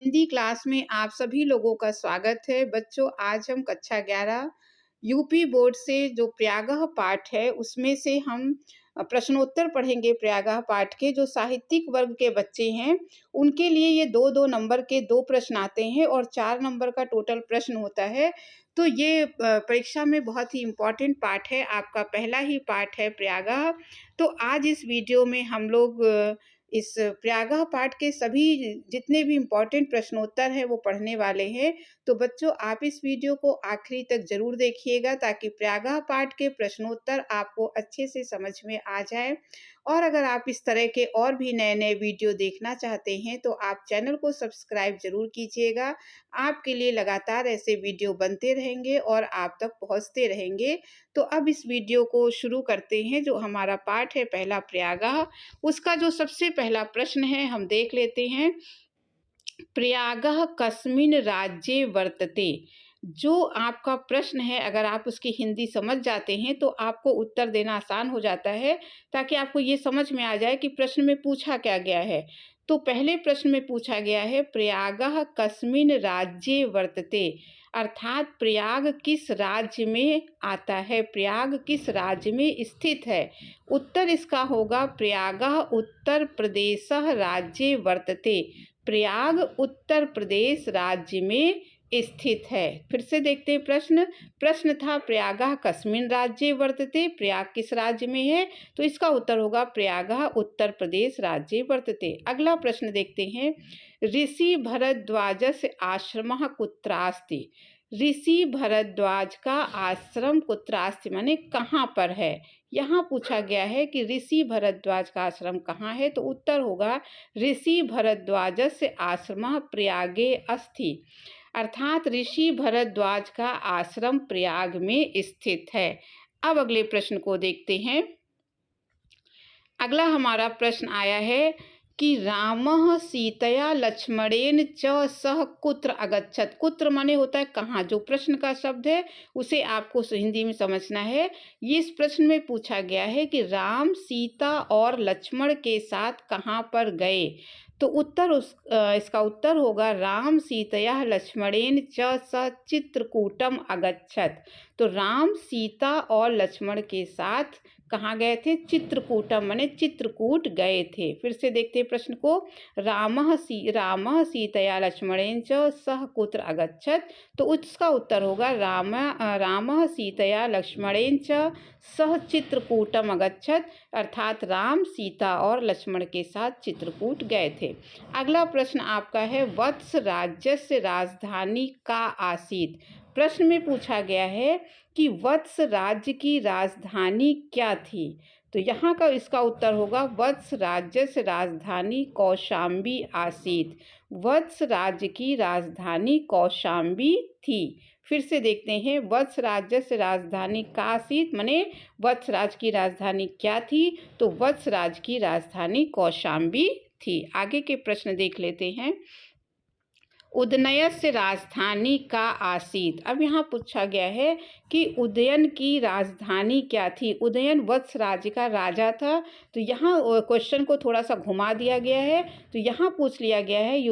Hindi class में आप सभी लोगों का स्वागत है। बच्चों, आज हम कक्षा 11 यूपी बोर्ड से जो प्रयागह पाठ है, उसमें से हम प्रश्नोत्तर पढ़ेंगे। प्रयागह पाठ के जो साहित्यिक वर्ग के बच्चे हैं, उनके लिए ये 2-2 नंबर के 2 प्रश्न आते हैं और 4 नंबर का टोटल प्रश्न होता है। तो ये परीक्षा में बहुत ही इम्पोर्टेंट पाठ है, आपका पहला ही पाठ है प्रयागह। तो आज इस वीडियो में हम लोग इस प्रयागह पाठ के सभी जितने भी इम्पोर्टेंट प्रश्नोत्तर हैं वो पढ़ने वाले हैं। तो बच्चों, आप इस वीडियो को आखिरी तक ज़रूर देखिएगा ताकि प्रयागह पाठ के प्रश्नोत्तर आपको अच्छे से समझ में आ जाए। और अगर आप इस तरह के और भी नए-नए वीडियो देखना चाहते हैं तो आप चैनल को सब्सक्राइब ज़रूर कीजिएगा। आपके लिए लगातार ऐसे वीडियो बनते रहेंगे और आप तक पहुँचते रहेंगे। तो अब इस वीडियो को शुरू करते हैं। जो हमारा पाठ है पहला प्रयागह, उसका जो सबसे पहला प्रश्न है हम देख लेते हैं। प्रयागः कस्मिन् राज्ये वर्तते। जो आपका प्रश्न है, अगर आप उसकी हिंदी समझ जाते हैं तो आपको उत्तर देना आसान हो जाता है, ताकि आपको ये समझ में आ जाए कि प्रश्न में पूछा क्या गया है। तो पहले प्रश्न में पूछा गया है प्रयागः कस्मिन् राज्ये वर्तते, अर्थात प्रयाग किस राज्य में आता है, प्रयाग किस राज्य में स्थित है। उत्तर इसका होगा प्रयागः उत्तर प्रदेशः राज्ये वर्तते। प्रयाग उत्तर प्रदेश राज्य में स्थित है। फिर से देखते हैं प्रश्न था प्रयागः कस्मिन् राज्ये वर्तते, प्रयाग किस राज्य में है, तो इसका उत्तर होगा प्रयागः उत्तर प्रदेश राज्ये वर्तते। अगला प्रश्न देखते हैं। ऋषि भरद्वाजस्य आश्रमः कुत्रास्ति। ऋषि भरद्वाज का आश्रम कुत्रास्ति माने कहाँ पर है। यहाँ पूछा गया है कि ऋषि भरद्वाज का आश्रम कहाँ है, तो उत्तर होगा ऋषि भरद्वाजस्य आश्रमः प्रयागे अस्ति, अर्थात ऋषि भरद्वाज का आश्रम प्रयाग में स्थित है। अब अगले प्रश्न को देखते हैं। अगला हमारा प्रश्न आया है कि रामः सीतया लक्ष्मणेन च सह कुत्र अगच्छत। कुत्र माने होता है कहाँ। जो प्रश्न का शब्द है उसे आपको हिंदी में समझना है। ये इस प्रश्न में पूछा गया है कि राम सीता और लक्ष्मण के साथ कहाँ पर गए, तो इसका उत्तर होगा राम सीतया लक्ष्मणेन च स चित्रकूटम अगच्छत। तो राम सीता और लक्ष्मण के साथ कहाँ गए थे, चित्रकूटम माने चित्रकूट गए थे। फिर से देखते हैं प्रश्न को। रामः सीतया लक्ष्मणेन च सह कुत्र अगच्छत, तो उसका उत्तर होगा रामः सीतया लक्ष्मणेन च सह चित्रकूटम अगच्छत, अर्थात राम सीता और लक्ष्मण के साथ चित्रकूट गए थे। अगला प्रश्न आपका है वत्स राज्यस्य राजधानी का आसीत। प्रश्न में पूछा गया है कि वत्स राज्य की राजधानी क्या थी, तो यहाँ का इसका उत्तर होगा वत्स राज्य से राजधानी कौशाम्बी आसीत। वत्स राज्य की राजधानी कौशाम्बी थी। फिर से देखते हैं। वत्स राज्य से राजधानी का आसीत माने वत्स राज्य की राजधानी क्या थी, तो वत्स राज्य की राजधानी कौशाम्बी थी। आगे के प्रश्न देख लेते हैं। उदयनस्य राजधानी का आसीत। अब यहाँ पूछा गया है कि उदयन की राजधानी क्या थी। उदयन वत्स राज्य का राजा था, तो यहाँ क्वेश्चन को थोड़ा सा घुमा दिया गया है। तो यहाँ पूछ लिया गया है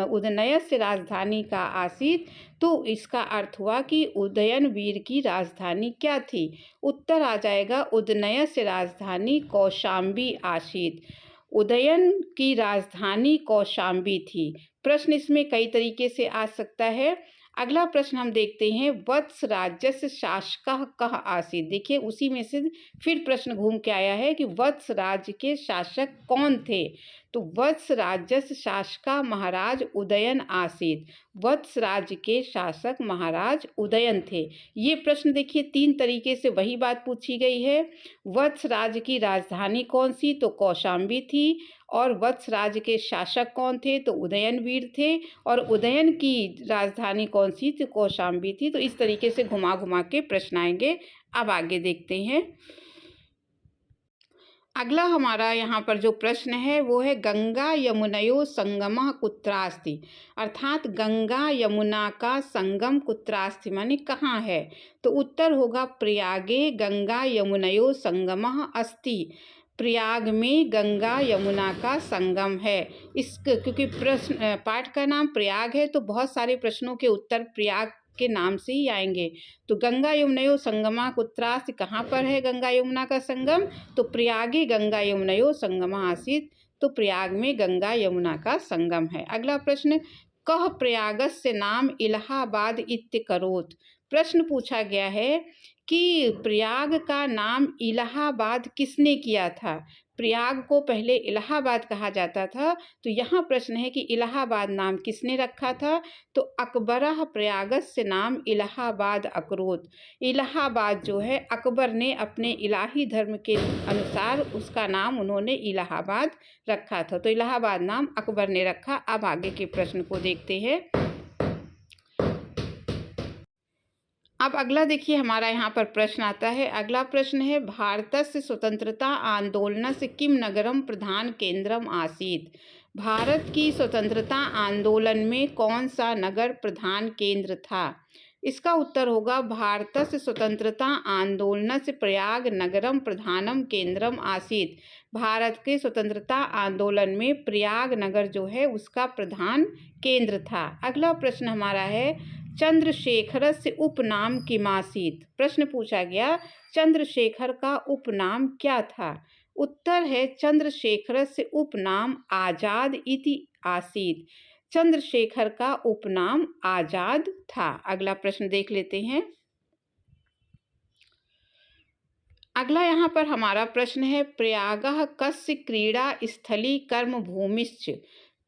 उदयनस्य राजधानी का आसीत, तो इसका अर्थ हुआ कि उदयन वीर की राजधानी क्या थी। उत्तर आ जाएगा उदयनस्य राजधानी कौशाम्बी आसीत। उदयन की राजधानी कौशाम्बी थी। प्रश्न इसमें कई तरीके से आ सकता है। अगला प्रश्न हम देखते हैं। वत्स राज्यस्य शासकः कः आसीत्। देखिए उसी में से फिर प्रश्न घूम के आया है कि वत्स राज्य के शासक कौन थे, तो वत्स राज्यस्य शासका महाराज उदयन आसीत्। वत्स राज्य के शासक महाराज उदयन थे। ये प्रश्न देखिए 3 तरीके से वही बात पूछी गई है। वत्स राज्य की राजधानी कौन सी, तो कौशाम्बी थी। और वत्स राज्य के शासक कौन थे, तो उदयनवीर थे। और उदयन की राजधानी कौन सी, तो कौशाम्बी थी। तो इस तरीके से घुमा घुमा के प्रश्न आएंगे। अब आगे देखते हैं। अगला हमारा यहाँ पर जो प्रश्न है वो है गंगा यमुनयो संगमः कुत्रास्ति, अर्थात गंगा यमुना का संगम कुत्रास्ति माने कहाँ है, तो उत्तर होगा प्रयागे गंगा यमुनयो संगमः अस्ति। प्रयाग में गंगा यमुना का संगम है। क्योंकि प्रश्न पाठ का नाम प्रयाग है तो बहुत सारे प्रश्नों के उत्तर प्रयाग के नाम से ही आएंगे। तो गंगा यमुनयो संगमा कुत्रास्ति, कहाँ पर है गंगा यमुना का संगम? तो प्रयागे गंगा यमुनयो संगमा आसीत्, तो प्रयाग में गंगा यमुना का संगम है। अगला प्रश्न, कह प्रयागस्य नाम इलाहाबाद इत्यकरोत्। प्रश्न पूछा गया है कि प्रयाग का नाम इलाहाबाद किसने किया था? प्रयाग को पहले इलाहाबाद कहा जाता था, तो यहाँ प्रश्न है कि इलाहाबाद नाम किसने रखा था? तो अकबरः प्रयागस्य नाम इलाहाबाद अकरोत्। इलाहाबाद जो है अकबर ने अपने इलाही धर्म के अनुसार उसका नाम उन्होंने इलाहाबाद रखा था, तो इलाहाबाद नाम अकबर ने रखा। अब आगे के प्रश्न को देखते हैं। अब अगला देखिए हमारा यहाँ पर प्रश्न आता है। अगला प्रश्न है, भारतस्य स्वतंत्रता आंदोलनस्य किम नगरम प्रधान केंद्रम आसीत्। भारत की स्वतंत्रता आंदोलन में कौन सा नगर प्रधान केंद्र था? इसका उत्तर होगा भारतस्य स्वतंत्रता आंदोलनस्य प्रयाग नगरम प्रधानम केंद्रम आसीत्। भारत के स्वतंत्रता आंदोलन में प्रयाग नगर जो है उसका प्रधान केंद्र था। अगला प्रश्न हमारा है, चंद्रशेखरस्य उपनाम किमासीत्। प्रश्न पूछा गया चंद्रशेखर का उपनाम क्या था? उत्तर है चंद्रशेखरस्य उपनाम आजाद इति आसीत्। चंद्रशेखर का उपनाम आजाद था। अगला प्रश्न देख लेते हैं। अगला यहाँ पर हमारा प्रश्न है, प्रयागः कस्य क्रीड़ा स्थली कर्म भूमिश्च।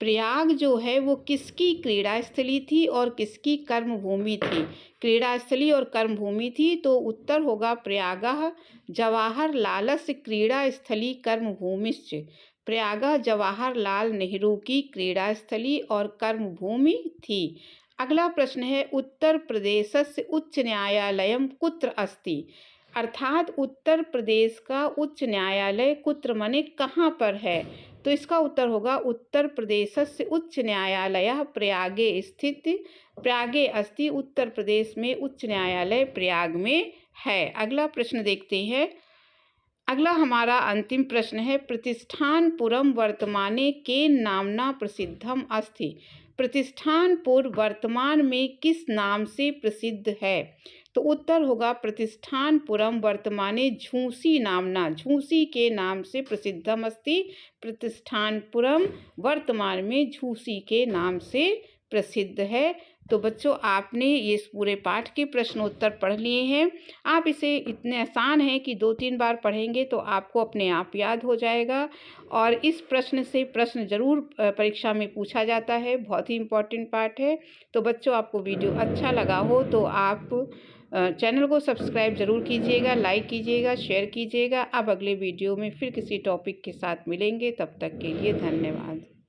प्रयाग जो है वो किसकी क्रीड़ा स्थली थी और किसकी कर्म भूमि थी? क्रीड़ा स्थली और कर्म भूमि थी, तो उत्तर होगा प्रयागः जवाहरलालस्य क्रीड़ा स्थली कर्म भूमिश्च। प्रयागः जवाहरलाल नेहरू की क्रीड़ा स्थली और कर्म भूमि थी। अगला प्रश्न है, उत्तर प्रदेशस्य उच्च न्यायालयम कुत्र अस्ति। अर्थात उत्तर प्रदेश का उच्च न्यायालय कुत्र माने कहाँ पर है? तो इसका उत्तर होगा उत्तर प्रदेशस्य उच्च न्यायालयः प्रयागे स्थित। प्रयागे अस्ति, उत्तर प्रदेश में उच्च न्यायालय प्रयाग में है। अगला प्रश्न देखते हैं। अगला हमारा अंतिम प्रश्न है, प्रतिष्ठानपुरम वर्तमाने केन नामना प्रसिद्धम अस्ति। प्रतिष्ठानपुर वर्तमान में किस नाम से प्रसिद्ध है? तो उत्तर होगा प्रतिष्ठानपुरम वर्तमाने झूसी नामना, झूसी के नाम से प्रसिद्धम अस्ति। प्रतिष्ठानपुरम वर्तमान में झूसी के नाम से प्रसिद्ध है। तो बच्चों आपने ये पूरे पाठ के प्रश्नोत्तर पढ़ लिए हैं। आप इसे इतने आसान हैं कि 2-3 बार पढ़ेंगे तो आपको अपने आप याद हो जाएगा। और इस प्रश्न से प्रश्न जरूर परीक्षा में पूछा जाता है, बहुत ही इम्पोर्टेंट पाठ है। तो बच्चों आपको वीडियो अच्छा लगा हो तो आप चैनल को सब्सक्राइब जरूर कीजिएगा, लाइक कीजिएगा, शेयर कीजिएगा। अब अगले वीडियो में फिर किसी टॉपिक के साथ मिलेंगे, तब तक के लिए धन्यवाद।